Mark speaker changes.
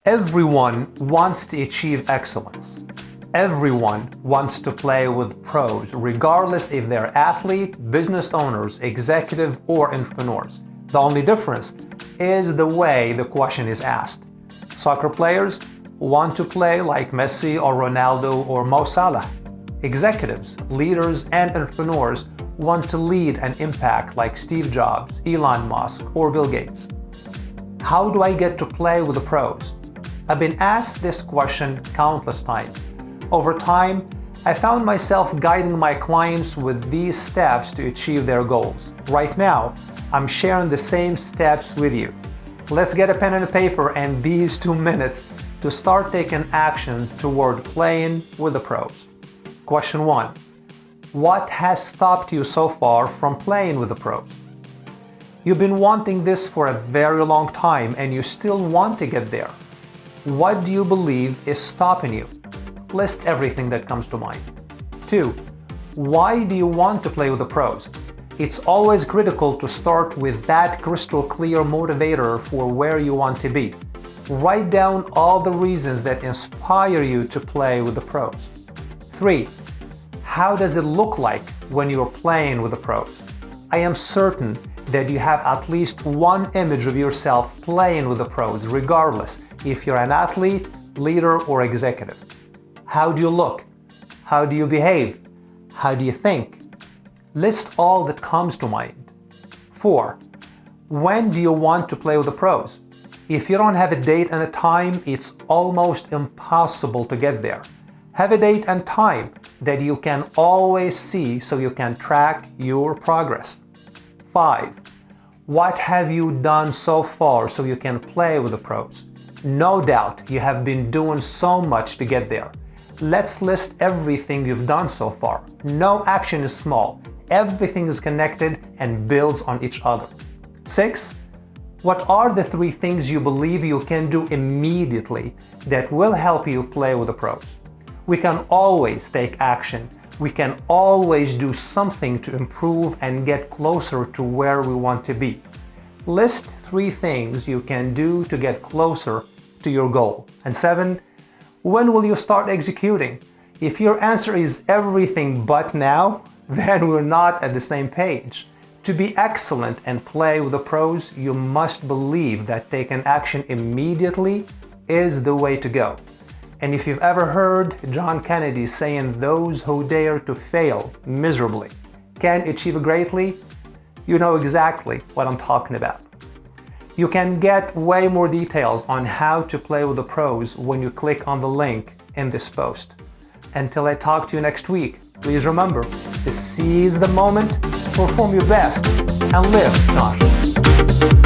Speaker 1: Everyone wants to achieve excellence. Everyone wants to play with pros, regardless if they're athlete, business owners, executive, or entrepreneurs. The only difference is the way the question is asked. Soccer players want to play like Messi or Ronaldo or Mo Salah. Executives, leaders, and entrepreneurs want to lead and impact like Steve Jobs, Elon Musk, or Bill Gates. How do I get to play with the pros? I've been asked this question countless times. Over time, I found myself guiding my clients with these steps to achieve their goals. Right now, I'm sharing the same steps with you. Let's get a pen and a paper and these 2 minutes to start taking action toward playing with the pros. Question 1. What has stopped you so far from playing with the pros? You've been wanting this for a very long time and you still want to get there. What do you believe is stopping you? List everything that comes to mind. 2. Why do you want to play with the pros? It's always critical to start with that crystal clear motivator for where you want to be. Write down all the reasons that inspire you to play with the pros. 3. How does it look like when you're playing with the pros? I am certain that you have at least one image of yourself playing with the pros, regardless if you're an athlete, leader, or executive. How do you look? How do you behave? How do you think? List all that comes to mind. 4. When do you want to play with the pros? If you don't have a date and a time, it's almost impossible to get there. Have a date and time that you can always see so you can track your progress. 5. What have you done so far so you can play with the pros? No doubt you have been doing so much to get there. Let's list everything you've done so far. No action is small. Everything is connected and builds on each other. 6. What are the 3 things you believe you can do immediately that will help you play with the pros? We can always take action. We can always do something to improve and get closer to where we want to be. List 3 things you can do to get closer to your goal. And 7, when will you start executing? If your answer is everything but now, then we're not at the same page. To be excellent and play with the pros, you must believe that taking action immediately is the way to go. And if you've ever heard John Kennedy saying those who dare to fail miserably can achieve greatly, you know exactly what I'm talking about. You can get way more details on how to play with the pros when you click on the link in this post. Until I talk to you next week, please remember to seize the moment, perform your best, and live consciously.